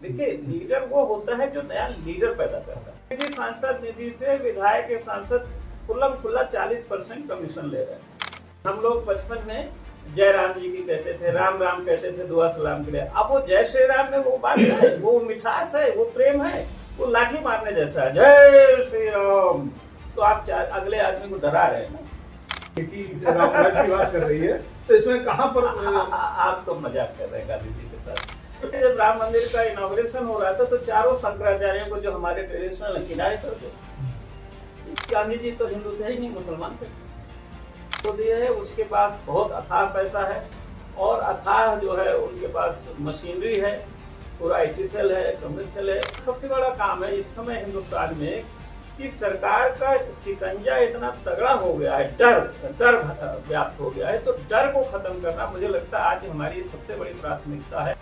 देखिए, लीडर वो होता है जो नया लीडर पैदा करता है। निधि सांसद निधि से विधायक के सांसद खुल्लम खुल्ला 40% कमीशन ले रहे हैं। हम लोग बचपन में जय राम जी की कहते थे, राम राम कहते थे दुआ सलाम के लिए। अब वो जय श्री राम में वो बात है, वो मिठास है, वो प्रेम है, वो लाठी मारने जैसा है, जय श्री राम। तो आप अगले आदमी को डरा रहे हैं ना कि रामराज की बात कर रही है, तो इसमें कहाँ पर आप तो मजाक कर रहे हैं गांधी जी के साथ। जब राम मंदिर का इनॉग्रेशन हो रहा था तो चारों शंकराचार्यों को जो हमारे ट्रेडिशनल किनारे कर दो। गांधी जी तो हिंदू थे ही नहीं, मुसलमान थे। तो दिए है, उसके पास बहुत अथाह पैसा है और अथाह जो है उनके पास मशीनरी है, पूरा आईटी सेल है, कम्युनिस्ट सेल है। सबसे बड़ा काम है इस समय हिंदुस्तान में कि सरकार का शिकंजा इतना तगड़ा हो गया है, डर व्याप्त हो गया है। तो डर को खत्म करना मुझे लगता है आज हमारी सबसे बड़ी प्राथमिकता है।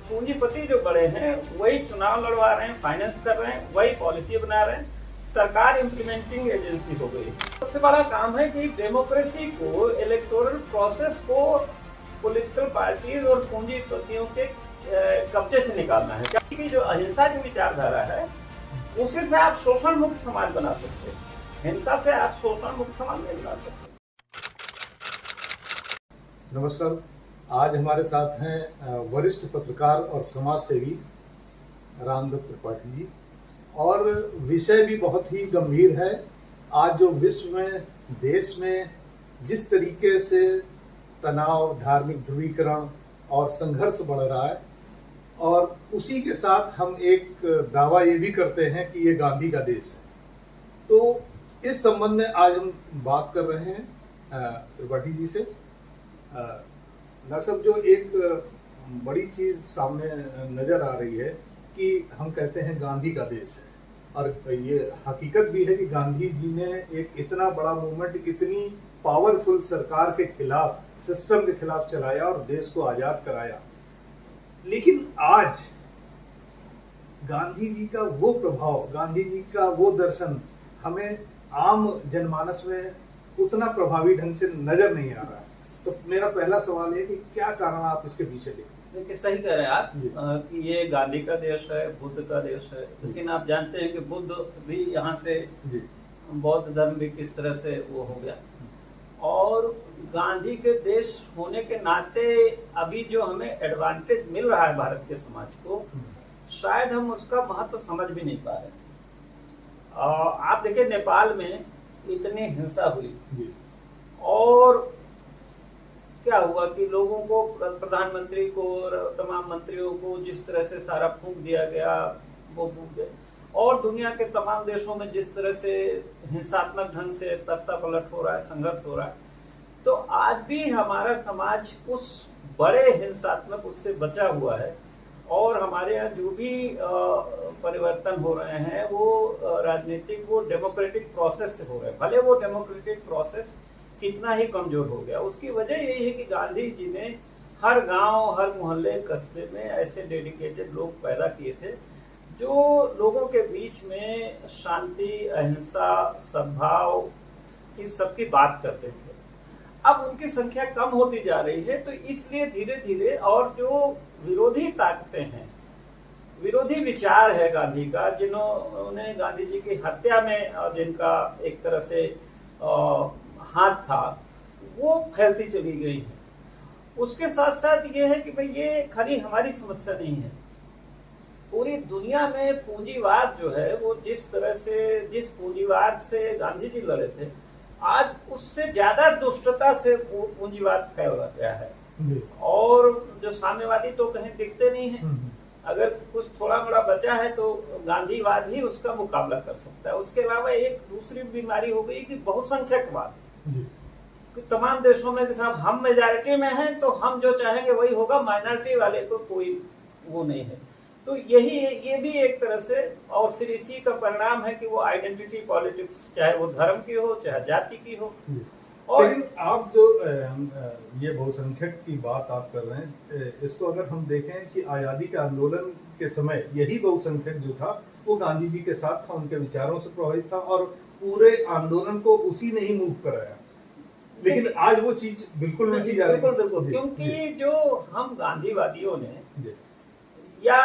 पूंजीपति जो बड़े हैं वही चुनाव लड़वा रहे हैं, फाइनेंस कर रहे हैं, वही पॉलिसी बना रहे हैं। सरकार इम्प्लीमेंटिंग एजेंसी हो गई। सबसे बड़ा काम है कि डेमोक्रेसी को, इलेक्टोरल प्रोसेस को पॉलिटिकल पार्टीज और पूंजीपतियों के कब्जे से निकालना है। क्योंकि जो अहिंसा की विचारधारा है उसी से आप शोषण मुक्त समाज बना सकते हैं। हिंसा से आप शोषण मुक्त समाज नहीं बना सकते। नमस्कार, आज हमारे साथ हैं वरिष्ठ पत्रकार और समाज सेवी रामदत्त त्रिपाठी जी, और विषय भी बहुत ही गंभीर है। आज जो विश्व में, देश में जिस तरीके से तनाव, धार्मिक ध्रुवीकरण और संघर्ष बढ़ रहा है, और उसी के साथ हम एक दावा ये भी करते हैं कि ये गांधी का देश है। तो इस संबंध में आज हम बात कर रहे हैं त्रिपाठी जी से। डॉक्टर साहब, जो एक बड़ी चीज सामने नजर आ रही है कि हम कहते हैं गांधी का देश है, और ये हकीकत भी है कि गांधी जी ने एक इतना बड़ा मूवमेंट, इतनी पावरफुल सरकार के खिलाफ, सिस्टम के खिलाफ चलाया और देश को आजाद कराया। लेकिन आज गांधी जी का वो प्रभाव, गांधी जी का वो दर्शन हमें आम जनमानस में उतना प्रभावी ढंग से नजर नहीं आ रहा। तो मेरा पहला सवाल है कि क्या कारण आप इसके पीछे देखते हैं? देखिए, सही कह रहे हैं आप कि ये गांधी का देश है, बुद्ध का देश है। लेकिन आप जानते हैं कि बुद्ध भी यहाँ से, बौद्ध धर्म भी किस तरह से वो हो गया। और गांधी के देश होने के नाते अभी जो हमें एडवांटेज मिल रहा है भारत के समाज को, शायद हम उसका महत्व समझ भी नहीं पा रहे। आप देखिए, नेपाल में इतनी हिंसा हुई और क्या हुआ कि लोगों को, प्रधानमंत्री को और तमाम मंत्रियों को जिस तरह से सारा फूंक दिया गया, वो फूंक गए। और दुनिया के तमाम देशों में जिस तरह से हिंसात्मक ढंग से तख्ता पलट हो रहा है, संघर्ष हो रहा है, तो आज भी हमारा समाज उस बड़े हिंसात्मक उससे बचा हुआ है। और हमारे यहाँ जो भी परिवर्तन हो रहे हैं वो राजनीतिक, वो डेमोक्रेटिक प्रोसेस से हो रहे हैं। भले वो डेमोक्रेटिक प्रोसेस कितना ही कमजोर हो गया, उसकी वजह यही है कि गांधी जी ने हर गांव, हर मोहल्ले, कस्बे में ऐसे डेडिकेटेड लोग पैदा किए थे जो लोगों के बीच में शांति, अहिंसा, सद्भाव, इस सब की बात करते थे। अब उनकी संख्या कम होती जा रही है, तो इसलिए धीरे धीरे, और जो विरोधी ताकतें हैं, विरोधी विचार है गांधी का, जिन्होंने गांधी जी की हत्या में जिनका एक तरह से हाथ था, वो फैलती चली गई है। उसके साथ साथ ये है कि भाई ये खाली हमारी समस्या नहीं है, पूरी दुनिया में पूंजीवाद जो है वो जिस तरह से, जिस पूंजीवाद से गांधी जी लड़े थे, आज उससे ज्यादा दुष्टता से पूंजीवाद फैल गया है। और जो साम्यवादी तो कहीं दिखते नहीं है। अगर कुछ थोड़ा बड़ा बचा है तो गांधीवाद ही उसका मुकाबला कर सकता है। उसके अलावा एक दूसरी बीमारी हो गई कि बहुसंख्यकवाद, कि तमाम देशों में कि साहब हम मेजॉरिटी में हैं तो हम जो चाहेंगे वही होगा, माइनॉरिटी वाले को कोई वो नहीं है। तो ये भी एक तरह से, और फिर इसी का परिणाम है कि वो आइडेंटिटी पॉलिटिक्स, चाहे वो धर्म की हो, चाहे जाति की हो। और लेकिन आप जो ये बहुसंख्यक की बात आप कर रहे हैं, इसको अगर हम देखें कि आज़ादी के आंदोलन के समय यही बहुसंख्यक जो था वो गांधी जी के साथ था, उनके विचारों से प्रभावित था, और पूरे आंदोलन को उसी ने ही मूव कराया। लेकिन आज वो चीज बिल्कुल उल्टी जा रही है। बिल्कुल, क्योंकि जो हम गांधीवादियों ने या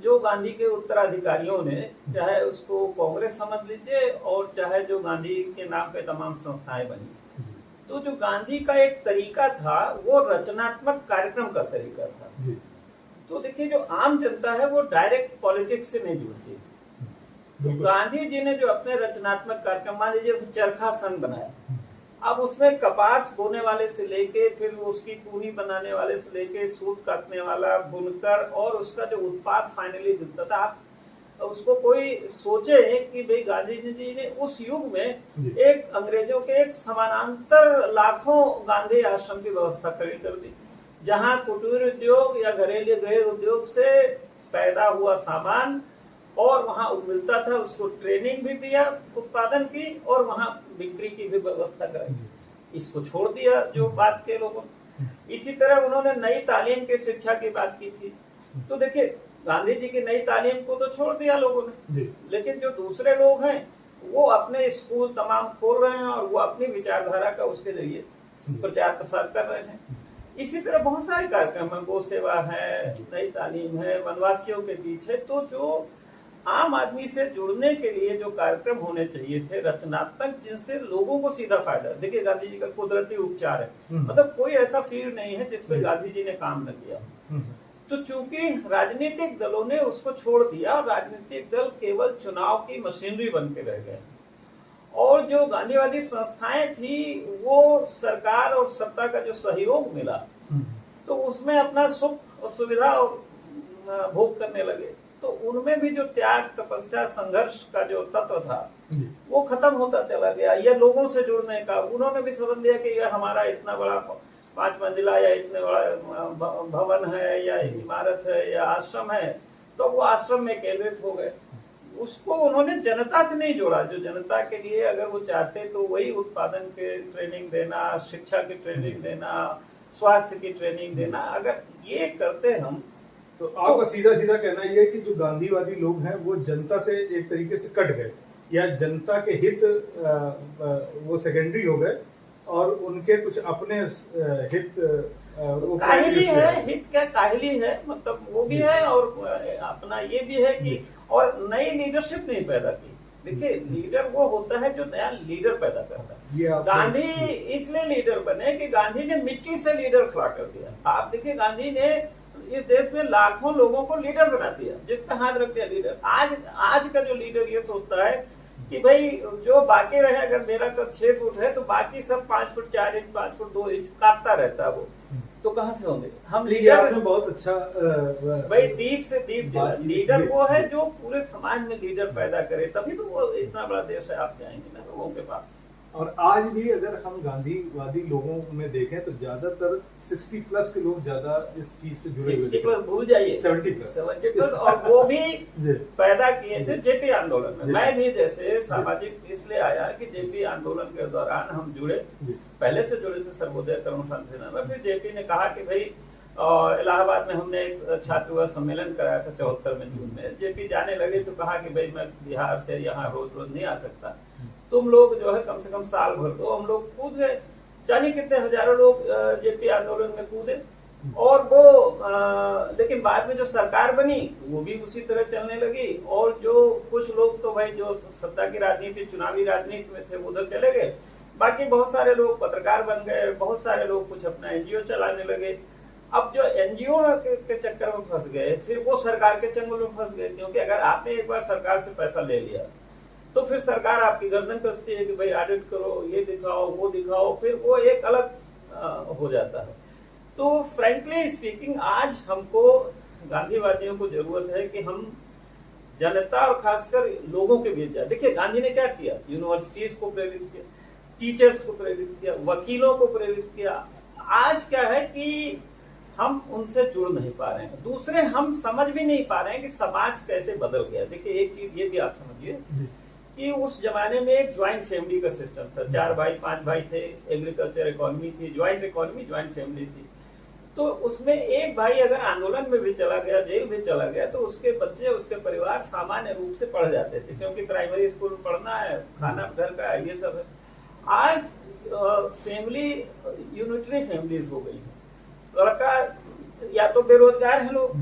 जो गांधी के उत्तराधिकारियों ने, चाहे उसको कांग्रेस समझ लीजिए और चाहे जो गांधी के नाम पे तमाम संस्थाएं बनी, तो जो गांधी का एक तरीका था वो रचनात्मक कार्यक्रम का तरीका था। तो देखिए, जो आम जनता है वो डायरेक्ट पॉलिटिक्स से नहीं जुड़ती। तो गांधी जी ने जो अपने रचनात्मक कार्यक्रम, मान लीजिए चरखा संघ बनाया, अब उसमें कपास बोने वाले से लेके फिर उसकी पूनी बनाने वाले से लेके सूत काटने वाला, बुनकर, और उसका जो उत्पाद फाइनली बिकता था, आप उसको कोई सोचे कि भाई गांधी जी ने उस युग में एक अंग्रेजों के एक समानांतर लाखों गांधी आश्रम की व्यवस्था खड़ी कर दी, जहां कुटीर उद्योग या घरेलू गृह उद्योग से पैदा हुआ सामान और वहां मिलता था, उसको ट्रेनिंग भी दिया उत्पादन की और वहां बिक्री की भी व्यवस्था कराई। इसको छोड़ दिया जो बात के लोगों ने। इसी तरह उन्होंने नई तालीम की शिक्षा की बात की थी। तो देखिए, गांधी जी की नई तालीम को तो छोड़ दिया लोगों ने, लेकिन जो दूसरे लोग हैं वो अपने स्कूल तमाम खोल रहे हैं और वो अपनी विचारधारा का उसके जरिए प्रचार प्रसार कर रहे हैं। इसी तरह बहुत सारे कार्यक्रम है, गौ सेवा है, नई तालीम है, वनवासियों के बीच है। तो जो आम आदमी से जुड़ने के लिए जो कार्यक्रम होने चाहिए थे रचनात्मक, जिनसे लोगों को सीधा फायदा, देखिए गांधी जी का कुदरती उपचार है, मतलब कोई ऐसा फील्ड नहीं है जिसपे गांधी जी ने काम न किया। तो चूंकि राजनीतिक दलों ने उसको छोड़ दिया और राजनीतिक दल केवल चुनाव की मशीनरी बन के रह गए, और जो गांधीवादी संस्थाएं थी वो सरकार और सत्ता का जो सहयोग मिला तो उसमें अपना सुख और सुविधा और भोग करने लगे। तो उनमें भी जो त्याग, तपस्या, संघर्ष का जो तत्व था वो खत्म होता चला गया। या लोगों से जुड़ने का, उन्होंने भी समझ लिया कि यह हमारा इतना बड़ा 5 मंजिला या इतने बड़ा भवन है या इमारत है या आश्रम है, तो वो आश्रम में केंद्रित हो गए। उसको उन्होंने जनता से नहीं जोड़ा, जो जनता के लिए अगर वो चाहते तो वही उत्पादन के ट्रेनिंग देना, शिक्षा की ट्रेनिंग देना, स्वास्थ्य की ट्रेनिंग देना, अगर ये करते हम तो आपका सीधा सीधा कहना यह है कि जो गांधीवादी लोग हैं वो जनता से एक तरीके से कट गए, या जनता के हित वो सेकेंडरी हो गए और उनके कुछ अपने हित काहिली है। हित क्या काहिली है, मतलब वो भी है और अपना ये भी है कि, और नई लीडरशिप नहीं पैदा की। देखिए, लीडर वो होता है जो नया लीडर पैदा करता है। गांधी इसलिए लीडर बने कि गांधी ने मिट्टी से लीडर खड़ा कर दिया। आप देखिए, गांधी ने इस देश में लाखों लोगों को लीडर बना दिया, जिस पे हाथ रख दिया लीडर। आज का जो लीडर ये सोचता है कि भाई जो बाकी रहे, अगर मेरा कद 6 फुट है तो बाकी सब 5 फुट 4 इंच 5 फुट 2 इंच काटता रहता है वो, तो कहाँ से होंगे हम लीडर? आपने बहुत अच्छा भाई दीप से दीप जला। लीडर वो है जो पूरे समाज में लीडर पैदा करे, तभी तो वो इतना बड़ा देश है। आप जाएंगे ना लोगों के पास। और आज भी अगर हम गांधीवादी लोगों में देखें तो ज्यादातर 60 प्लस के लोग ज्यादा इस चीज से जुड़े हुए। 60 प्लस भूल जाइए, 70 प्लस। और वो भी पैदा किए थे जेपी आंदोलन में। मैं भी जैसे सामाजिक इसलिए आया कि जेपी आंदोलन के दौरान हम जुड़े, पहले से जुड़े थे सर्वोदय तरुण सेना में। फिर जेपी ने कहा कि भाई इलाहाबाद में हमने एक छात्र सम्मेलन कराया था 74 में जून में। जेपी जाने लगे तो कहा कि भाई मैं बिहार से यहाँ रोज नहीं आ सकता, तुम लोग जो है कम से कम साल भर दो। हम लोग कूद गए, जाने कितने हजारों लोग जेपी आंदोलन में कूदे। और वो लेकिन बाद में जो सरकार बनी वो भी उसी तरह चलने लगी। और जो कुछ लोग तो भाई जो सत्ता की राजनीति, चुनावी राजनीति में थे, उधर चले गए। बाकी बहुत सारे लोग पत्रकार बन गए, बहुत सारे लोग कुछ अपना एनजीओ चलाने लगे। अब जो एनजीओ के चक्कर में फंस गए, फिर वो सरकार के चंगुल में फंस गए, क्योंकि अगर आपने एक बार सरकार से पैसा ले लिया तो फिर सरकार आपकी गर्दन कसती है कि भाई ऑडिट करो, ये दिखाओ, वो दिखाओ, फिर वो एक अलग हो जाता है। तो फ्रैंकली स्पीकिंग आज हमको गांधीवादियों को जरूरत है कि हम जनता और खासकर लोगों के बीच जाए। देखिए, गांधी ने क्या किया, यूनिवर्सिटीज को प्रेरित किया, टीचर्स को प्रेरित किया, वकीलों को प्रेरित किया। आज क्या है कि हम उनसे जुड़ नहीं पा रहे हैं। दूसरे, हम समझ भी नहीं पा रहे हैं कि समाज कैसे बदल गया। देखिए, एक चीज ये भी आप समझिए कि उस जमाने में एक ज्वाइंट फैमिली का सिस्टम था। 4 भाई 5 भाई थे, एग्रीकल्चर इकोनॉमी थी, ज्वाइंट इकोनॉमी, ज्वाइंट फैमिली थी। तो उसमें एक भाई अगर आंदोलन में भी चला गया, जेल भी चला गया, तो उसके बच्चे, उसके परिवार सामान्य रूप से पढ़ जाते थे, क्योंकि प्राइमरी स्कूल में पढ़ना है, खाना घर का है, ये सब है। आज फैमिली यूनिटरी फैमिलीज हो गई है। लड़का या तो बेरोजगार है लोग,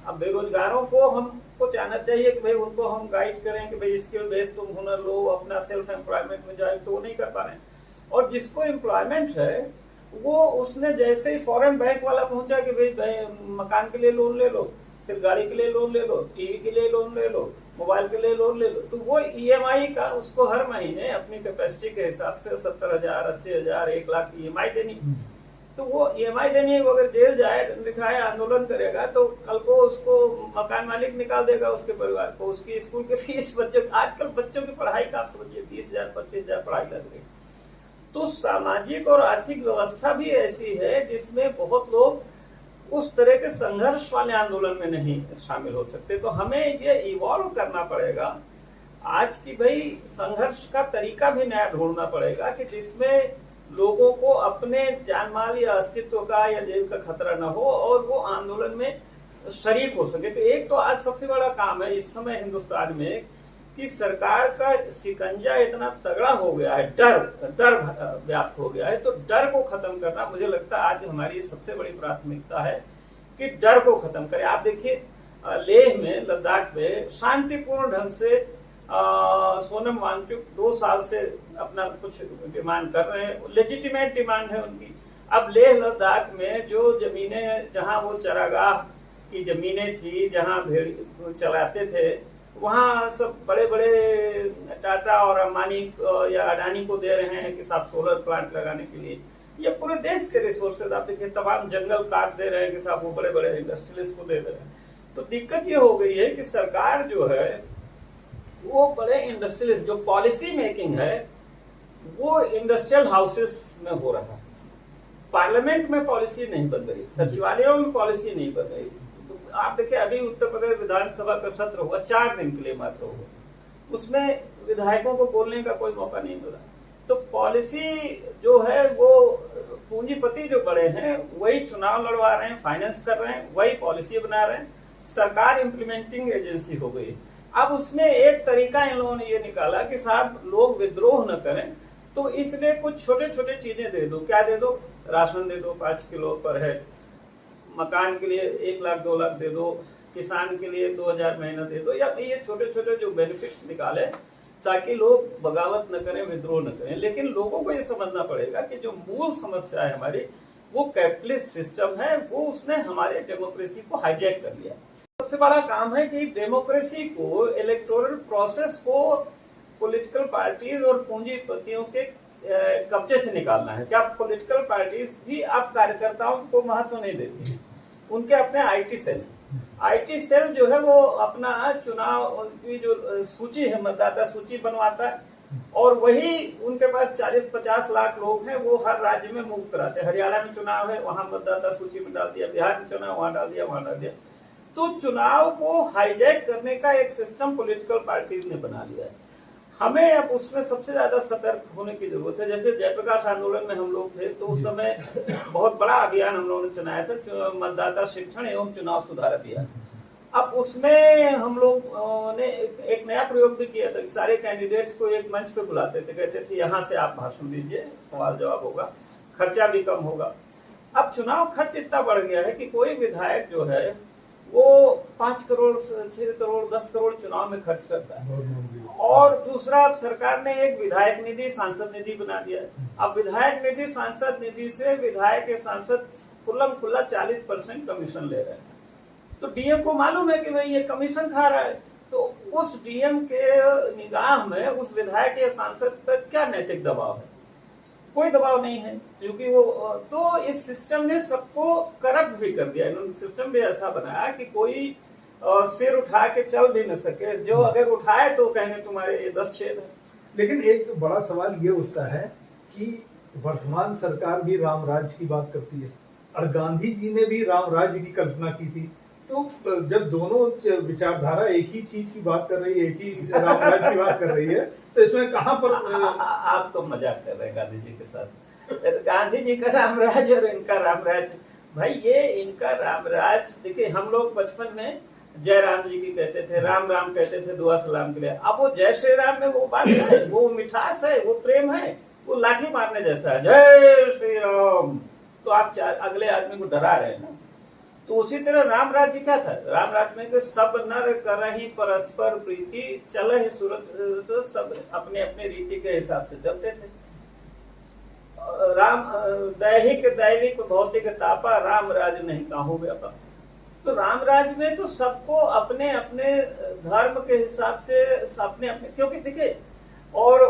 अब बेरोजगारों को हमको चाहना चाहिए कि भाई उनको हम गाइड करें कि भाई स्किल बेस तुम हुनर लो, अपना सेल्फ एम्प्लॉयमेंट में जाए, तो वो नहीं कर पा रहे हैं। और जिसको एम्प्लॉयमेंट है वो उसने जैसे ही फॉरेन बैंक वाला पहुंचा कि भाई मकान के लिए लोन ले लो, फिर गाड़ी के लिए लोन ले लो, टीवी के लिए लोन ले लो, मोबाइल के लिए लोन ले लो, तो वो ईएमआई का उसको हर महीने अपनी कैपेसिटी के हिसाब से 70,000, 80,000, 1 लाख की ईएमआई देनी। तो वो ईएमआई देनी है, वो अगर जेल जाए, दिखाए, आंदोलन करेगा, तो कल को उसको मकान मालिक निकाल देगा उसके परिवार को, उसकी स्कूल के फीस, बच्चों, आजकल बच्चों की पढ़ाई का आप समझिए 20,000, 25,000 पढ़ाई लग रही। तो सामाजिक और आर्थिक व्यवस्था भी ऐसी है जिसमें बहुत लोग उस तरह के संघर्ष वाले आंदोलन में नहीं शामिल हो सकते। तो हमें ये इवॉल्व करना पड़ेगा आज की भाई संघर्ष का तरीका भी नया ढूंढना पड़ेगा कि जिसमें लोगों को अपने जान माल या अस्तित्व का या जेल का खतरा न हो और वो आंदोलन में शरीक हो सके। तो एक तो आज सबसे बड़ा काम है इस समय हिंदुस्तान में कि सरकार का शिकंजा इतना तगड़ा हो गया है, डर व्याप्त हो गया है, तो डर को खत्म करना मुझे लगता है आज हमारी सबसे बड़ी प्राथमिकता है कि डर को खत्म करें। आप देखिए लेह में, लद्दाख में शांतिपूर्ण ढंग से सोनम वांगचुक 2 साल से अपना कुछ डिमांड कर रहे हैं, लेजिटिमेट डिमांड है उनकी। अब लेह लद्दाख में जो जमीनें, जहां वो चरागाह की जमीनें थी, जहां भेड़ चलाते थे, वहाँ सब बड़े बड़े टाटा और अंबानी या अडानी को दे रहे हैं कि साहब सोलर प्लांट लगाने के लिए। ये पूरे देश के रिसोर्सेज, आप देखिए तमाम जंगल काट दे रहे हैं कि साहब वो बड़े बड़े इंडस्ट्रियलिस्ट को दे रहे हैं। तो दिक्कत ये हो गई है कि सरकार जो है वो बड़े इंडस्ट्रियलिस्ट, जो पॉलिसी मेकिंग है वो इंडस्ट्रियल हाउसेस में हो रहा है, पार्लियामेंट में पॉलिसी नहीं बन रही, सचिवालयों में पॉलिसी नहीं बन रही। आप देखिए अभी उत्तर प्रदेश विधानसभा का सत्र हुआ 4 दिन के लिए मात्र हुआ, उसमें विधायकों को बोलने का कोई मौका नहीं मिला। तो पॉलिसी जो है वो पूंजीपति जो बड़े हैं वही चुनाव लड़वा रहे हैं, फाइनेंस कर रहे हैं, वही पॉलिसी बना रहे हैं, सरकार इम्प्लीमेंटिंग एजेंसी हो गई। अब उसमें एक तरीका इन लोगों ने ये निकाला कि साहब लोग विद्रोह न करें, तो इसलिए कुछ छोटे छोटे चीजें दे दो। क्या दे दो? राशन दे दो 5 किलो पर हेड, मकान के लिए 1 लाख 2 लाख दे दो, किसान के लिए 2,000 महीना दे दो, या ये छोटे छोटे जो बेनिफिट्स निकाले ताकि लोग बगावत न करें, विद्रोह न करें। लेकिन लोगों को ये समझना पड़ेगा कि जो मूल समस्या है हमारी वो कैपिटलिस्ट सिस्टम है, वो उसने हमारे डेमोक्रेसी को हाईजैक कर लिया। सबसे बड़ा काम है कि डेमोक्रेसी को, इलेक्टोरल प्रोसेस को पॉलिटिकल पार्टीज और पूंजीपतियों के कब्जे से निकालना है। क्या पॉलिटिकल पार्टीज भी अब कार्यकर्ताओं को महत्व नहीं देती हैं, उनके अपने आईटी सेल जो है वो अपना चुनाव की जो सूची है, मतदाता सूची बनवाता है, और वही उनके पास 40-50 लाख लोग हैं, वो हर राज्य में मूव कराते हैं। हरियाणा में चुनाव है, वहां मतदाता सूची में डाल दिया, बिहार में चुनाव वहां डाल दिया, वहां डाल दिया। तो चुनाव को हाईजैक करने का एक सिस्टम पॉलिटिकल पार्टीज ने बना लिया है। हमें अब उसमें सबसे ज्यादा सतर्क होने की जरूरत है। जैसे जयप्रकाश आंदोलन में हम लोग थे तो उस समय बहुत बड़ा अभियान हम लोगों ने चलाया था, मतदाता शिक्षण एवं चुनाव सुधार अभियान। अब उसमें हम लोग ने एक नया प्रयोग भी किया था कि सारे कैंडिडेट्स को एक मंच पे बुलाते थे, कहते थे यहाँ से आप भाषण दीजिए, सवाल जवाब होगा, खर्चा भी कम होगा। अब चुनाव खर्च इतना बढ़ गया है कि कोई विधायक जो है वो 5 करोड़, 6 करोड़, 10 करोड़ चुनाव में खर्च करता है। और दूसरा, अब सरकार ने एक विधायक निधि, सांसद निधि बना दिया है। अब विधायक निधि, सांसद निधि से विधायक या सांसद खुल्लम खुल्ला 40% कमीशन ले रहे हैं। तो डीएम को मालूम है कि भाई ये कमीशन खा रहा है, तो उस डीएम के निगाह में उस विधायक या सांसद पर क्या नैतिक दबाव है? कोई दबाव नहीं है, क्योंकि वो तो इस सिस्टम ने सबको करप्ट भी कर दिया। इन्होंने सिस्टम भी ऐसा बनाया कि कोई सिर उठा के चल भी न सके, जो अगर उठाए तो कहेंगे तुम्हारे ये 10 छेद है। लेकिन एक बड़ा सवाल ये उठता है कि वर्तमान सरकार भी राम राज्य की बात करती है और गांधी जी ने भी राम राज्य की कल्पना की थी। तो जब दोनों विचारधारा एक ही चीज की बात कर रही है, एक ही राम राज्य की बात कर रही है, तो इसमें कहां पर आप तो मजाक कर रहे हैं गांधी जी के साथ। गांधी जी का राम राज्य और इनका राम राज्य, भाई ये इनका राम राज्य, देखिए हम लोग बचपन में जय राम जी की कहते थे, राम राम कहते थे दुआ सलाम के लिए। अब वो जय श्री राम में वो बात है, वो मिठास है, वो प्रेम है, वो लाठी मारने जैसा है, जय श्री राम, तो आप अगले आदमी को डरा रहे हैं ना। तो उसी तरह राम राज्य क्या था, राम राज्य में कि सब नर करहि परस्पर प्रीति, चलहि सूरत, सब अपने अपने रीति के हिसाब से चलते थे। राम दैहिक दैविक भौतिक तापा, राम राज नहीं काहू व्यापा। तो राम राज्य में तो सबको अपने अपने धर्म के हिसाब से अपने अपने, क्योंकि देखिए, और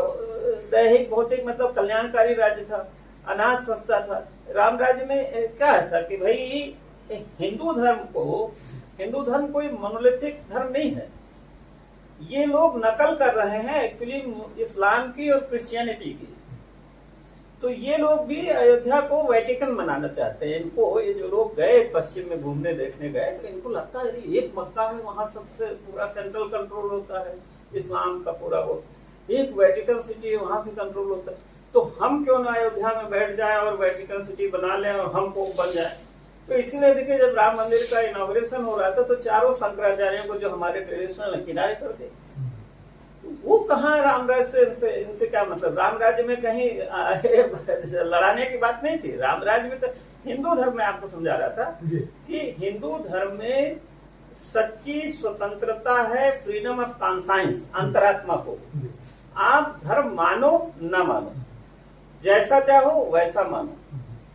दैहिक भौतिक मतलब कल्याणकारी राज्य था, अनाज सस्ता था। राम राज्य में क्या था कि भाई हिंदू धर्म कोई मोनोलिथिक धर्म नहीं है। ये लोग नकल कर रहे हैं एक्चुअली इस्लाम की और क्रिश्चियनिटी की। तो ये लोग भी अयोध्या को वेटिकन बनाना चाहते हैं। इनको, ये जो लोग गए पश्चिम में घूमने देखने गए, तो इनको लगता है एक मक्का है, वहां सबसे पूरा सेंट्रल कंट्रोल होता है इस्लाम का पूरा, वो एक वेटिकन सिटी है, वहां से कंट्रोल होता है। तो हम क्यों ना अयोध्या में बैठ जाए और वेटिकन सिटी बना लें और हम पोप बन जाए। तो इसीलिए देखिए, जब राम मंदिर का इनॉग्रेशन हो रहा था तो चारों शंकराचार्यों को, जो हमारे ट्रेडिशनल किनारे कर दिए। तो वो कहाँ राम राज्य से इनसे क्या मतलब। राम राज्य में कहीं लड़ाने की बात नहीं थी। राम राज्य में तो हिंदू धर्म में आपको समझा रहा था कि हिंदू धर्म में सच्ची स्वतंत्रता है, फ्रीडम ऑफ कॉन्साइंस, अंतरात्मा को। आप धर्म मानो न मानो, जैसा चाहो वैसा मानो,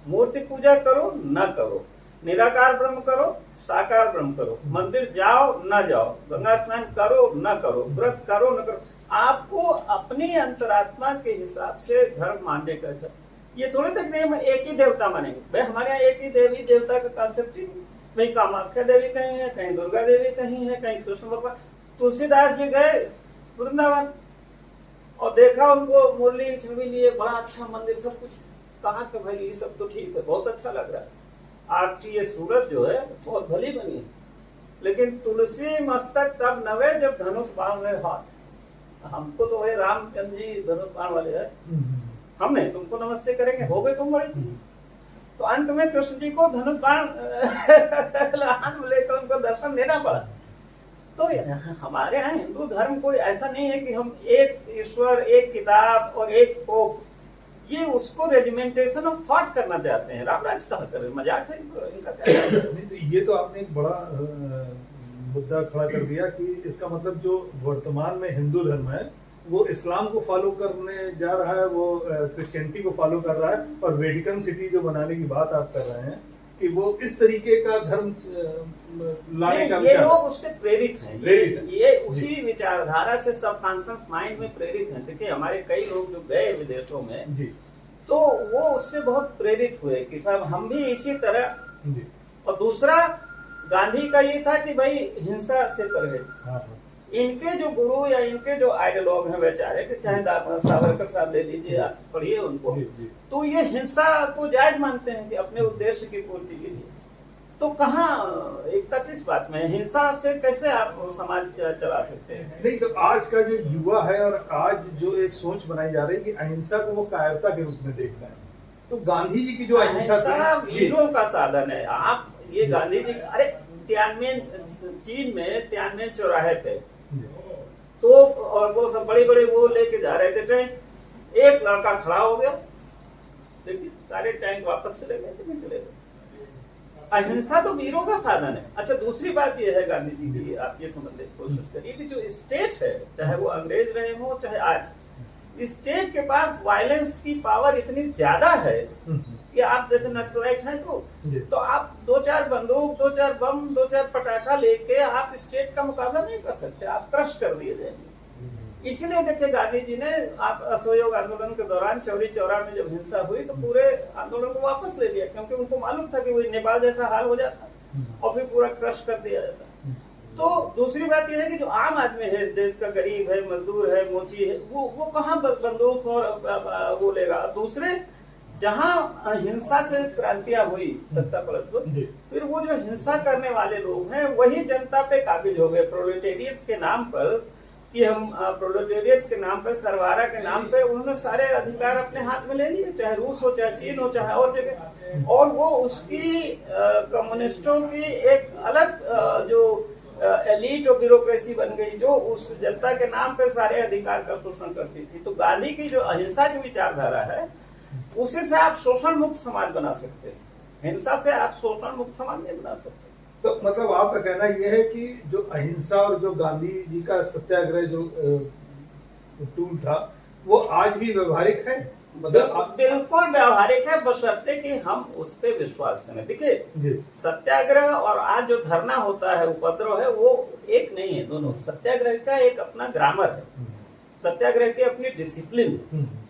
मूर्ति पूजा करो न करो, निराकार ब्रह्म करो, साकार ब्रह्म करो, मंदिर जाओ न जाओ, गंगा स्नान करो न करो, व्रत करो न करो, आपको अपनी अंतरात्मा के हिसाब से धर्म मानने का था। ये थोड़े तक नहीं हम एक ही देवता मानेंगे। भाई हमारे यहाँ एक ही देवी देवता का कॉन्सेप्ट ही नहीं। भाई कामाख्या देवी कहीं है, कहीं दुर्गा देवी कहीं है, कहीं कृष्ण भगवान। तुलसीदास जी गए वृंदावन और देखा उनको, मुरली छवि लिए, बड़ा अच्छा मंदिर, सब कुछ। कहा कि भाई ये सब तो ठीक है, बहुत अच्छा लग रहा है, आपकी ये सूरत जो है बहुत भली बनी है, लेकिन तुलसी मस्तक तब नवे जब धनुष बाण रहे हाथ। हमको तो वही रामचंद्र जी धनुष बाण वाले है, हम नहीं तुमको नमस्ते करेंगे, हो गए तुम बड़ी चीज। तो अंत में कृष्ण जी को धनुष बाण लेकर उनको दर्शन देना पड़ा। तो हमारे यहाँ हिंदू धर्म कोई ऐसा नहीं है कि हम एक ईश्वर, एक किताब और एक पोप, ये उसको रेजिमेंटेशन ऑफ थॉट करना चाहते हैं। रामराज कहा करें, मजाक है इनका क्या है? नहीं, तो ये तो आपने एक बड़ा मुद्दा खड़ा कर दिया कि इसका मतलब जो वर्तमान में हिंदू धर्म है वो इस्लाम को फॉलो करने जा रहा है, वो क्रिश्चियनिटी को फॉलो कर रहा है, और वेटिकन सिटी जो बनाने की बात आप कर रहे हैं कि वो इस तरीके का धर्म लाने का ये लोग उससे प्रेरित हैं। ये उसी विचारधारा से सबकॉन्शियस माइंड में प्रेरित हैं। देखिए हमारे कई लोग जो गए विदेशों में जी, तो वो उससे बहुत प्रेरित हुए कि साहब हम भी इसी तरह जी। और दूसरा गांधी का ये था कि भाई हिंसा से परहेज। इनके जो गुरु या इनके जो आइडियोलॉग हैं बेचारे, कि चाहे सावरकर साहब ले लीजिए, आप पढ़िए उनको, तो ये हिंसा को जायज मानते हैं कि अपने उद्देश्य की पूर्ति के लिए। तो कहाँ एकता किस बात में? हिंसा से कैसे आप समाज चला सकते हैं? नहीं, तो आज का जो युवा है और आज जो एक सोच बनाई जा रही है कि अहिंसा को वो कायरता के रूप में देखना है, तो गांधी जी की जो अहिंसा वीरों का साधन है। आप ये गांधी जी, अरे चीन में तियानवे चौराहे पे तो, और वो सब बड़े बड़े वो लेके जा रहे थे टैंक, एक लड़का खड़ा हो गया, देखिए सारे टैंक वापस चले गए कि नहीं चले गए। अहिंसा तो वीरों का साधन है। अच्छा, दूसरी बात ये है गांधी जी की, आप ये समझने की कोशिश करिए कि जो स्टेट है, चाहे वो अंग्रेज रहे हो चाहे आज, स्टेट के पास वायलेंस की पावर इतनी ज्यादा है कि आप जैसे नक्सलाइट हैं तो आप 2-4 बंदूक, 2-4 बम, 2-4 पटाखा लेके आप स्टेट का मुकाबला नहीं कर सकते, आप क्रश कर दिए जाएंगे। इसीलिए देखिए गांधी जी ने, आप असहयोग आंदोलन के दौरान चौरी चौरा में जब हिंसा हुई तो पूरे आंदोलन को वापस ले लिया, क्योंकि उनको मालूम था कि वो नेपाल जैसा हाल हो जाता और फिर पूरा क्रश कर दिया जाता। तो दूसरी बात यह है कि जो आम आदमी है इस देश का, गरीब है, मजदूर है, मोची है, वो कहाँ बंदूक और वो लेगा। दूसरे, जहां हिंसा से क्रांतियां हुई, तख्ता पलट हुई, फिर वो जो हिंसा करने वाले लोग हैं वही जनता पे काबिज हो गए प्रोलेटेरियट के नाम पर, कि हम प्रोलेटेरियत के नाम पे, सरवारा के नाम पे उन्होंने सारे अधिकार अपने हाथ में ले लिए, चाहे रूस हो, चाहे चीन हो, चाहे और जगह। और वो उसकी कम्युनिस्टों की एक अलग जो एलीट और ब्यूरोक्रेसी बन गई, जो उस जनता के नाम पे सारे अधिकार का शोषण करती थी। तो गांधी की जो अहिंसा की विचारधारा है, उसी से आप शोषण मुक्त समाज बना सकते हैं। हिंसा से आप शोषण मुक्त समाज नहीं बना सकते। तो मतलब आपका कहना यह है कि जो अहिंसा और जो गांधी जी का सत्याग्रह जो टूल था वो आज भी व्यवहारिक है, मतलब बिल्कुल व्यवहारिक है, बशर्ते कि हम उस पर विश्वास करें। देखिए, सत्याग्रह और आज जो धरना होता है, उपद्रव है, वो एक नहीं है। दोनों सत्याग्रह का एक अपना ग्रामर है, सत्याग्रह की अपनी डिसिप्लिन।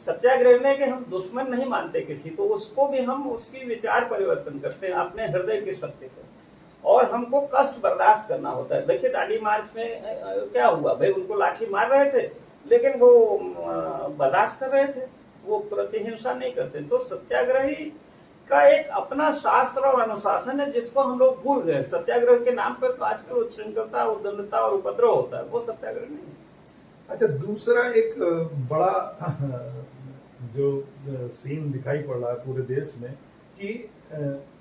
सत्याग्रह में कि हम दुश्मन नहीं मानते किसी को, उसको भी हम उसकी विचार परिवर्तन करते हैं अपने हृदय की शक्ति से, और हमको कष्ट बर्दाश्त करना होता है। देखिए, दांडी मार्च में क्या हुआ भाई, उनको लाठी मार रहे थे लेकिन वो बर्दाश्त कर रहे थे, वो प्रतिहिंसा नहीं करते। तो सत्याग्रही का एक अपना शास्त्र और अनुशासन है जिसको हम लोग भूल गए। सत्याग्रह के नाम पर तो आजकल उच्छृंखलता, उद्दंडता और उपद्रव होता है, वो सत्याग्रह नहीं है। अच्छा, दूसरा एक बड़ा जो सीन दिखाई पड़ रहा है पूरे देश में कि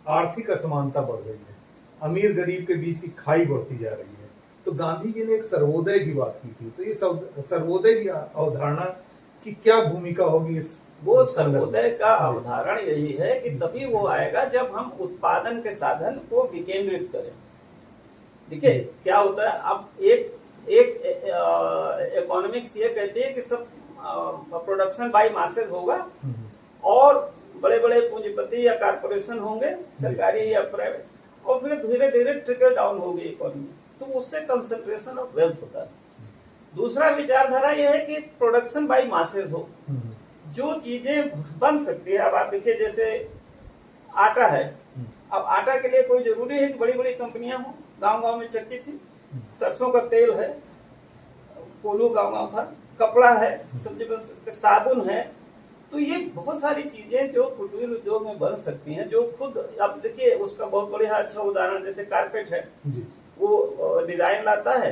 आर्थिक असमानता बढ़ रही है, अमीर गरीब के बीच की खाई बढ़ती जा रही है। तो गांधी जी ने एक सर्वोदय की बात की थी, तो ये सर्वोदय की अवधारणा की क्या भूमिका होगी इस? वो सर्वोदय का अवधारण यही है कि तभी वो आएगा जब हम उत्पादन के साधन को विकेंद्रित करें। देखिए क्या होता है, अब एक इकोनॉमिक्स ये कहती है कि सब प्रोडक्शन बाय मासेस होगा और बड़े बड़े पूंजीपति या कारपोरेशन होंगे, सरकारी या प्राइवेट, और फिर धीरे धीरे ट्रिकल डाउन होगी इकोनॉमी, तो उससे कंसंट्रेशन ऑफ वेल्थ होता है। दूसरा विचारधारा यह है कि प्रोडक्शन बाय मासेस हो, जो चीजें बन सकती है। अब आप देखिए, जैसे आटा है, अब आटा के लिए कोई जरूरी है कि बड़ी बड़ी कंपनियां हो, गांव गांव में चक्की थी, सरसों का तेल है, कोलू गांव गांव था, कपड़ा है, सब्जी बन सकते, साबुन है। तो ये बहुत सारी चीजें जो कुटीर उद्योग में बन सकती हैं, जो खुद, अब देखिए उसका बहुत बढ़िया अच्छा उदाहरण जैसे कारपेट है, वो डिजाइन लाता है,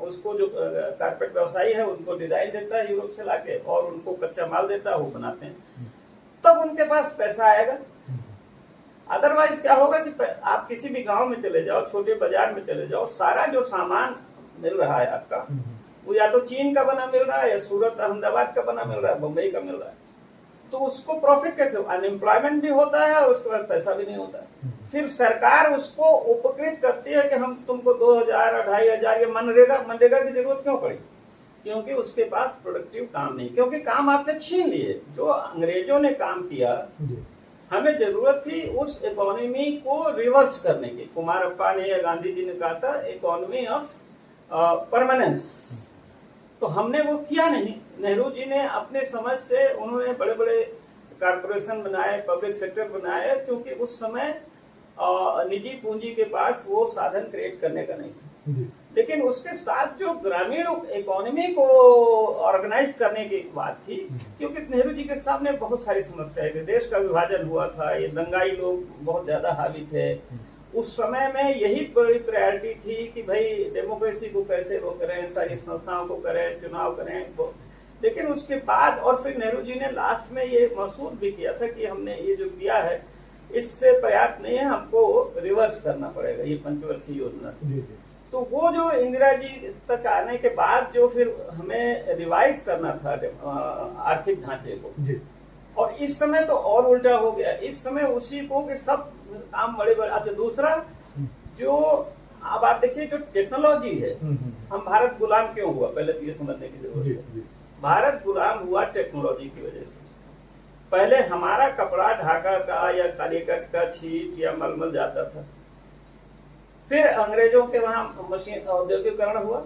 उसको जो कारपेट व्यवसायी है उनको डिजाइन देता है यूरोप से लाके, और उनको कच्चा माल देता है, वो बनाते हैं, तब उनके पास पैसा आएगा। अदरवाइज क्या होगा कि आप किसी भी गांव में चले जाओ, छोटे बाजार में चले जाओ, सारा जो सामान मिल रहा है आपका, वो या तो चीन का बना मिल रहा है, या सूरत अहमदाबाद का बना मिल रहा है, बम्बई का मिल रहा है। तो उसको प्रॉफिट कैसे, अनएम्प्लॉयमेंट भी होता है और उसके बाद पैसा भी नहीं होता है। फिर सरकार उसको उपकृत करती है कि हम तुमको 2000 और 2500 ये मनरेगा की जरूरत क्यों पड़ी? क्योंकि उसके पास प्रोडक्टिव काम नहीं, क्योंकि काम आपने छीन लिए। जो अंग्रेजों ने काम किया, हमें जरूरत थी उस इकोनॉमी को रिवर्स करने की। कुमारप्पा ने या गांधी जी ने कहा था इकोनॉमी ऑफ परमानेंस, तो हमने वो किया नहीं। नेहरू जी ने अपने समझ से उन्होंने बड़े बड़े कारपोरेशन बनाए, पब्लिक सेक्टर बनाए, क्योंकि उस समय निजी पूंजी के पास वो साधन क्रिएट करने का नहीं था। लेकिन उसके साथ जो ग्रामीण इकोनॉमी को ऑर्गेनाइज करने की बात थी, क्योंकि नेहरू जी के सामने बहुत सारी समस्याएं थी। देश का विभाजन हुआ था, ये दंगाई लोग बहुत ज्यादा हावी थे। उस समय में यही बड़ी प्रायोरिटी थी कि भाई डेमोक्रेसी को कैसे वो करें, सारी संस्थाओं को करें, चुनाव करें। लेकिन उसके बाद, और फिर नेहरू जी ने लास्ट में ये महसूस भी किया था कि हमने ये जो किया है इससे पर्याप्त नहीं है, हमको रिवर्स करना पड़ेगा ये पंचवर्षीय योजना से। तो वो जो इंदिरा जी तक आने के बाद जो फिर हमें रिवाइज करना था आर्थिक ढांचे को, और इस समय तो और उल्टा हो गया। इस समय उसी को कि सब काम बड़े बड़े। अच्छा, दूसरा जो अब आप देखिए जो टेक्नोलॉजी है, हम भारत गुलाम क्यों हुआ, पहले तो ये समझने की जरूरत है। भारत गुलाम हुआ टेक्नोलॉजी की वजह से। पहले हमारा कपड़ा ढाका का या कालीकट का छीट या मलमल जाता था, फिर अंग्रेजों के वहां मशीन औद्योगिकरण हुआ,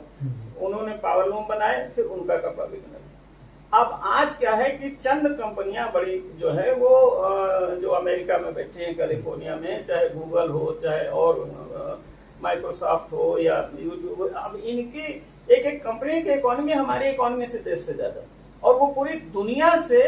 उन्होंने पावरलूम बनाए, फिर उनका कपड़ा बिकने लगा। अब आज क्या है कि चंद कंपनियां बड़ी जो है वो जो अमेरिका में बैठी हैं, कैलिफोर्निया में, चाहे गूगल हो, चाहे और माइक्रोसॉफ्ट हो या यूट्यूब, अब इनकी एक एक कंपनी की इकोनॉमी हमारी इकोनॉमी से देश से ज्यादा, और वो पूरी दुनिया से,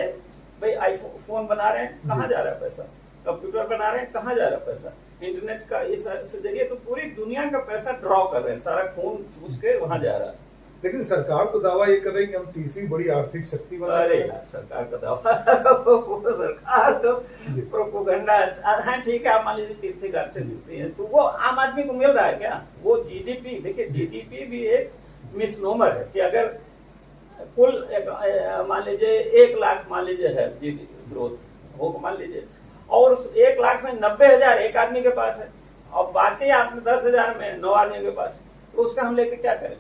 भाई आईफोन बना रहे हैं, कहाँ जा रहा है पैसा, कंप्यूटर बना रहे हैं, कहाँ जा रहा है पैसा, इंटरनेट का इस जरिए तो पूरी दुनिया का पैसा ड्रॉ कर रहे हैं, सारा खून चूस के वहां जा रहा है। लेकिन सरकार तो दावा ये कर रही है कि हम तीसरी बड़ी आर्थिक शक्ति बना रहे हैं। सरकार का दावा सरकार तो प्रोपोगंडा। हाँ ठीक है, आप मान लीजिए तीर्थगार से जुड़ती है, तो वो आम आदमी को मिल रहा है क्या? वो जीडीपी, देखिए जीडीपी भी एक मिसनोमर है कि अगर कुल मान लीजिए 1 लाख मान लीजिए है जीडीपी ग्रोथ हो मान लीजिए, और उस 1 लाख में 90,000 एक आदमी के पास है, और बाकी आपने 10,000 में 9 आदमी के पास, तो उसका हम लेके क्या करें?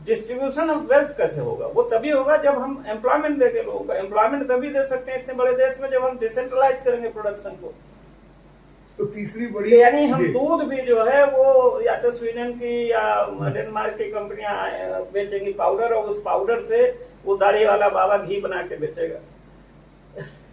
डिस्ट्रीब्यूशन ऑफ वेल्थ कैसे होगा? वो तभी होगा जब हम एम्प्लॉयमेंट देंगे लोगों को। एम्प्लॉयमेंट तभी दे सकते हैं इतने बड़े देश में जब हम डिसेंट्रलाइज करेंगे प्रोडक्शन को। तो तीसरी बड़ी, यानी हम दूध भी जो है वो या तो स्वीडन की या डेनमार्क की कंपनियां बेचेंगी पाउडर, और उस पाउडर से वो दाढ़ी वाला बाबा घी बना के बेचेगा।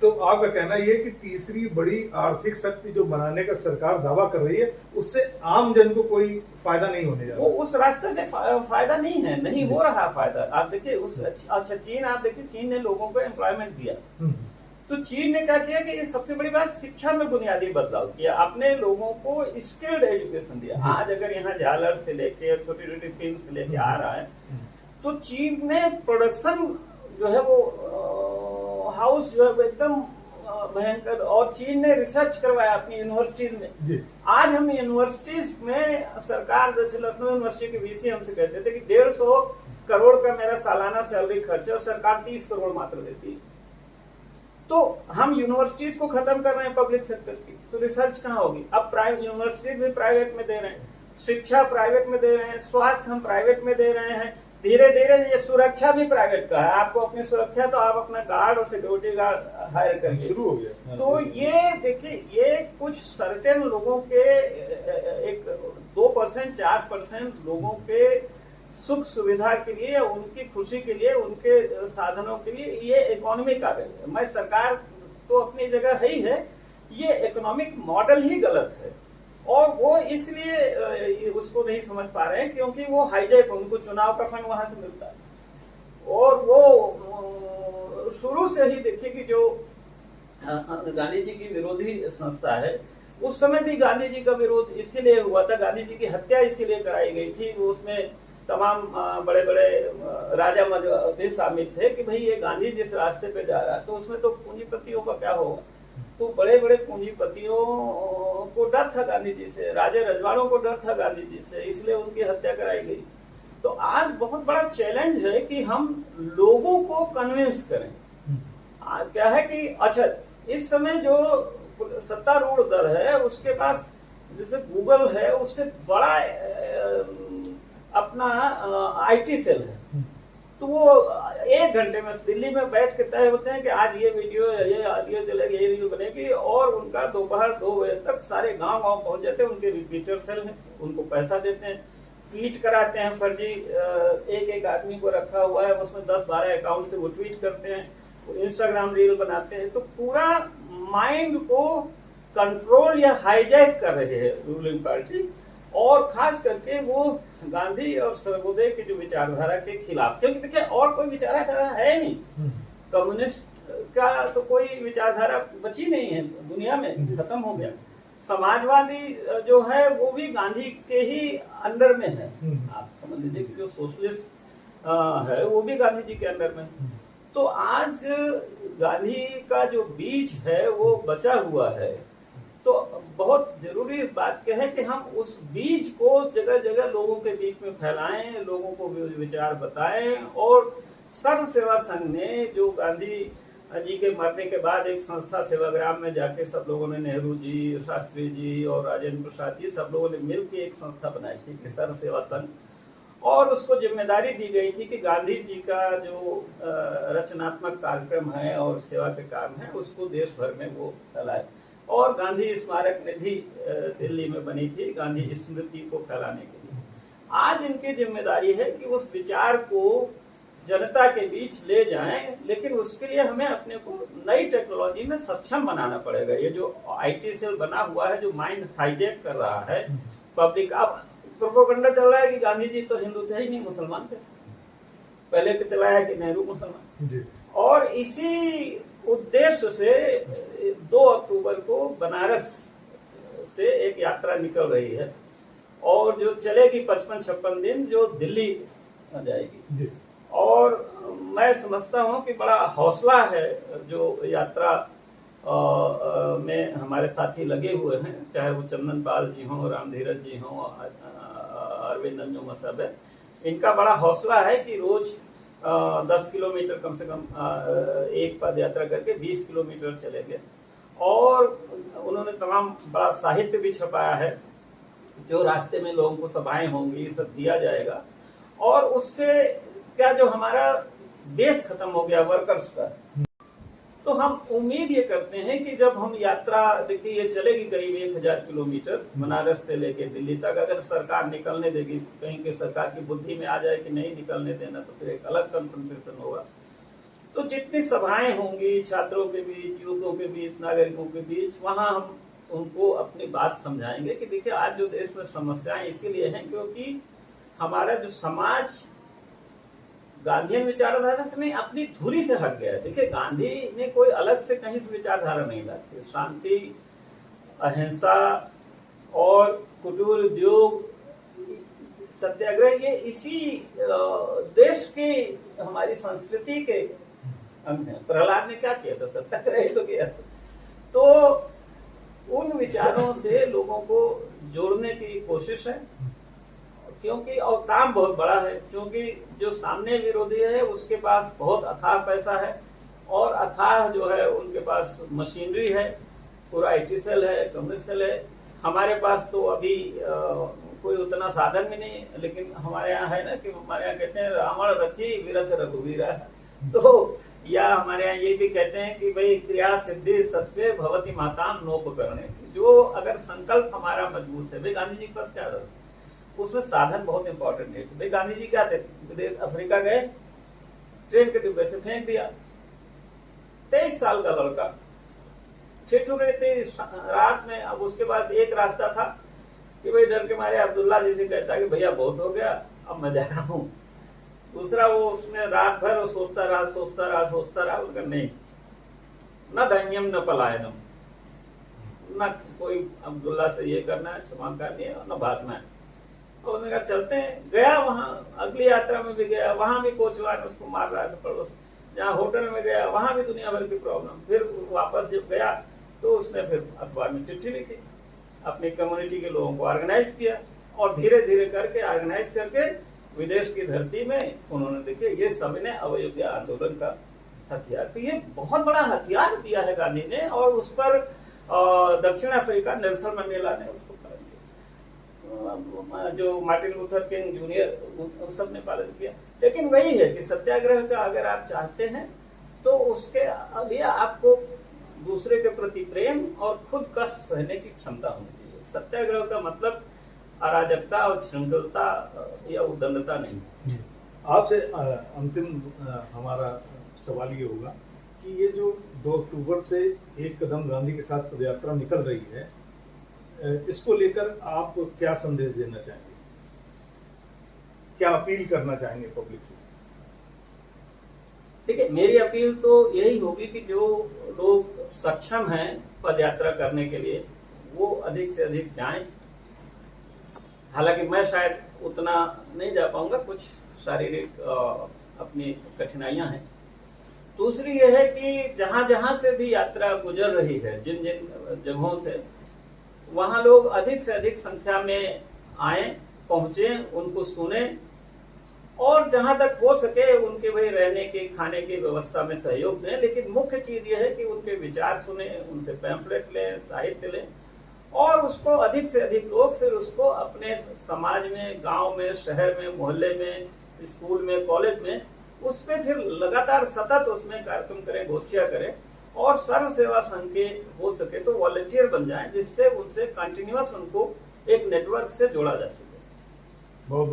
तो आपका कहना ये कि तीसरी बड़ी आर्थिक शक्ति जो बनाने का सरकार दावा कर रही है, उससे आम जन को कोई फायदा नहीं होने जा रहा। वो उस रास्ते से फायदा नहीं है, नहीं हो रहा फायदा। आप देखिए उस अच्छा चीन, आप देखिए चीन ने लोगों को एम्प्लॉयमेंट दिया। तो चीन ने क्या किया कि सबसे बड़ी बात शिक्षा में बुनियादी बदलाव किया, अपने लोगों को स्किल्ड एजुकेशन दिया। आज अगर यहाँ झालर से लेके छोटी छोटी पिन से लेके आ रहा है, तो चीन ने प्रोडक्शन जो है वो हाउस जो है एकदम भयंकर, और चीन ने रिसर्च करवाया अपनी यूनिवर्सिटीज में। आज हम यूनिवर्सिटीज में सरकार, जैसे लखनऊ यूनिवर्सिटी के वीसी हमसे कहते थे कि 150 करोड़ का मेरा सालाना सैलरी खर्चा, सरकार 30 करोड़ मात्र देती है। तो हम यूनिवर्सिटीज को खत्म कर रहे हैं पब्लिक सेक्टर की, तो रिसर्च कहाँ होगी? अब प्राइवेट यूनिवर्सिटीज भी प्राइवेट में दे रहे हैं, शिक्षा प्राइवेट में दे रहे हैं, स्वास्थ्य हम प्राइवेट में दे रहे हैं, धीरे धीरे ये सुरक्षा भी प्राइवेट का है। आपको अपनी सुरक्षा तो आप अपना गार्ड और सिक्योरिटी गार्ड हायर करके शुरू हो गया। तो ये देखिए, ये कुछ सर्टेन लोगों के, एक 2% 4% लोगों के सुख सुविधा के लिए, उनकी खुशी के लिए, उनके साधनों के लिए ये इकोनॉमी कार्य है। मैं सरकार तो अपनी जगह है ही है, ये इकोनॉमिक मॉडल ही गलत है, और वो इसलिए उसको नहीं समझ पा रहे हैं क्योंकि वो हाईजैक, उनको चुनाव का फंड वहां से मिलता है। और वो शुरू से ही देखिए कि जो गांधी जी की विरोधी संस्था है, उस समय भी गांधी जी का विरोध इसीलिए हुआ था, गांधी जी की हत्या इसीलिए कराई गई थी। वो उसमें तमाम बड़े बड़े राजा भी शामिल थे कि भाई ये गांधी जिस रास्ते पे जा रहा है, तो उसमें तो पूंजीपतियों का क्या होगा? तो बड़े बड़े पूंजीपतियों को डर था गांधी जी से, राजे रजवाड़ों को डर था गांधी जी से, इसलिए उनकी हत्या कराई गई। तो आज बहुत बड़ा चैलेंज है कि हम लोगों को कन्विंस करें। क्या है कि अच्छा, इस समय जो सत्तारूढ़ दल है उसके पास जैसे गूगल है, उससे बड़ा अपना आईटी सेल है। तो वो 1 घंटे में दिल्ली में बैठ के तय होते हैं कि आज ये वीडियो, ये ऑडियो चलेगी, ये रील बनेगी, और उनका दोपहर 2 बजे तक सारे गांव पहुंच जाते हैं। उनके रिपीटर सेल हैं, उनको पैसा देते हैं, ट्वीट कराते हैं फर्जी, एक आदमी को रखा हुआ है, उसमें 10-12 अकाउंट से वो ट्वीट करते हैं, इंस्टाग्राम रील बनाते हैं। तो पूरा माइंड को कंट्रोल या हाईजैक कर रहे हैं रूलिंग पार्टी, और खास करके वो गांधी और सर्वोदय की जो विचारधारा के खिलाफ, क्योंकि देखिए और कोई विचारधारा है नहीं, कम्युनिस्ट का तो कोई विचारधारा बची नहीं है दुनिया में, खत्म हो गया। समाजवादी जो है वो भी गांधी के ही अंडर में है, आप समझ लीजिए कि जो सोशलिस्ट है वो भी गांधी जी के अंडर में। तो आज गांधी का जो बीज है वो बचा हुआ है, तो बहुत जरूरी इस बात के है कि हम उस बीज को जगह जगह लोगों के बीच में फैलाएं, लोगों को विचार बताएं। और सर्व सेवा संघ ने जो गांधी जी के मरने के बाद एक संस्था सेवाग्राम में जाके सब लोगों ने, नेहरू जी, शास्त्री जी और राजेंद्र प्रसाद जी, सब लोगों ने मिलकर एक संस्था बनाई थी कि सर्व सेवा संघ, और उसको जिम्मेदारी दी गई थी कि गांधी जी का जो रचनात्मक कार्यक्रम है और सेवा के काम है उसको देश भर में वो फैलाए। और गांधी स्मारक निधि दिल्ली में बनी थी गांधी स्मृति को फैलाने के लिए। आज इनकी जिम्मेदारी है कि उस विचार को जनता के बीच ले जाएं, लेकिन उसके लिए हमें अपने को नई टेक्नोलॉजी में सक्षम बनाना पड़ेगा। ये जो आईटी सेल बना हुआ है जो माइंड हाईजैक कर रहा है पब्लिक, अब प्रोपेगेंडा चल रहा है कि गांधी जी तो हिंदू थे ही नहीं, मुसलमान थे, पहले तो चला है कि नेहरू मुसलमान। और इसी उद्देश्य से 2 अक्टूबर को बनारस से एक यात्रा निकल रही है, और जो चलेगी 55-56 दिन, जो दिल्ली जाएगी। और मैं समझता हूँ कि बड़ा हौसला है जो यात्रा में हमारे साथी लगे हुए हैं, चाहे वो चंदन पाल जी हों, राम धीरज जी हों, अरविंद अंजुम साहब है, इनका बड़ा हौसला है कि रोज 10 किलोमीटर कम से कम एक पद यात्रा करके 20 किलोमीटर चलेंगे। और उन्होंने तमाम बड़ा साहित्य भी छपाया है, जो रास्ते में लोगों को सभाएं होंगी, ये सब दिया जाएगा। और उससे क्या, जो हमारा बेस खत्म हो गया वर्कर्स का, तो हम उम्मीद ये करते हैं कि जब हम यात्रा, देखिए ये चलेगी करीब 1000 किलोमीटर बनारस से लेके दिल्ली तक, अगर सरकार निकलने देगी, कहीं के सरकार की बुद्धि में आ जाए कि नहीं निकलने देना, तो फिर एक अलग कन्फ्रंटेशन होगा। तो जितनी सभाएं होंगी छात्रों के बीच, युवकों के बीच, नागरिकों के बीच, वहां हम उनको अपनी बात समझाएंगे कि देखिए आज जो देश में समस्याएं इसीलिए हैं क्योंकि हमारा जो समाज गांधीयन विचारधारा से नहीं, अपनी धुरी से हट गया है। देखिए गांधी ने कोई अलग से कहीं से विचारधारा नहीं लाती, शांति, अहिंसा और कुटीर उद्योग, सत्याग्रह, ये इसी देश के हमारी संस्कृति के अंग है। प्रहलाद ने क्या किया था? सत्याग्रह ही तो किया था। तो उन विचारों से लोगों को जोड़ने की कोशिश है, क्योंकि और काम बहुत बड़ा है, क्योंकि जो सामने विरोधी है उसके पास बहुत अथाह पैसा है और अथाह जो है उनके पास मशीनरी है, पूरा IT सेल है, कम्युनिस्ट सेल है। हमारे पास तो अभी कोई उतना साधन भी नहीं, लेकिन हमारे यहाँ है ना कि हमारे यहाँ कहते हैं रावण रथी विरथ रघुवीरा, तो या हमारे यहाँ ये भी कहते हैं कि भाई क्रिया सिद्धि सत्य भवती माताम नोपकरणे, जो अगर संकल्प हमारा मजबूत है। भाई गांधी जी के पास क्या था? उसमें साधन बहुत इंपॉर्टेंट है। भाई गांधी जी क्या थे? विदेश अफ्रीका गए, ट्रेन के डिब्बे से फेंक दिया, 23 साल का लड़का ठिठुरे थे रात में। अब उसके पास एक रास्ता था कि भाई डर के मारे अब्दुल्ला जी से कहता कि भैया बहुत हो गया, अब मैं जा रहा हूँ। दूसरा वो उसने रात भर सोचता रहा, उनका नहीं, न धन्यम न पलायनम, न कोई अब्दुल्ला से ये करना है, क्षमा करनी है, न भागना है। तो उन्होंने कहा चलते हैं। गया वहां, अगली यात्रा में भी गया, वहां भी कोचवान उसको मार रहा था पड़ोस। जहाँ होटल में गया वहां भी दुनिया भर की प्रॉब्लम। फिर वापस जब गया तो उसने फिर अखबार में चिट्ठी लिखी, अपनी कम्युनिटी के लोगों को ऑर्गेनाइज किया और धीरे धीरे करके ऑर्गेनाइज करके विदेश की धरती में उन्होंने, देखिए ये सब ने अवयोग्य आंदोलन का हथियार, तो ये बहुत बड़ा हथियार दिया है गांधी ने। और उस पर दक्षिण अफ्रीका नेल्सन मंडेला ने उसको पालन किया, जो मार्टिन लूथर किंग जूनियर, उस सब ने पालन किया। लेकिन वही है कि सत्याग्रह का अगर आप चाहते हैं तो उसके लिए आपको दूसरे के प्रति प्रेम और खुद कष्ट सहने की क्षमता होनी चाहिए। सत्याग्रह का मतलब अराजकता और श्रृंखलता या उद्दंडता नहीं। आपसे अंतिम हमारा सवाल ये होगा कि ये जो 2 अक्टूबर से एक कदम गांधी के साथ पदयात्रा निकल रही है, इसको लेकर आप क्या संदेश देना चाहेंगे, क्या अपील करना चाहेंगे पब्लिक से? देखिए मेरी अपील तो यही होगी कि जो लोग सक्षम हैं पदयात्रा करने के लिए वो अधिक से अधिक जाएं। हालांकि मैं शायद उतना नहीं जा पाऊंगा, कुछ शारीरिक अपनी कठिनाइयां हैं। दूसरी यह है कि जहां जहां से भी यात्रा गुजर रही है, जिन जिन जगहों से, वहां लोग अधिक से अधिक संख्या में आए, पहुंचे, उनको सुने और जहां तक हो सके उनके भाई रहने के, खाने की व्यवस्था में सहयोग दें। लेकिन मुख्य चीज यह है कि उनके विचार सुने, उनसे पैम्फलेट लें, साहित्य लें और उसको अधिक से अधिक लोग फिर उसको अपने समाज में, गांव में, शहर में, मोहल्ले में, स्कूल में, कॉलेज में, उस पर फिर लगातार सतत उसमें कार्यक्रम करें, गोष्ठियां करें और सर्व सेवा संघ के हो सके तो वॉलंटियर बन जाएं, जिससे उनसे कंटिन्यूअस उनको एक नेटवर्क से जोड़ा जा सके। बहुत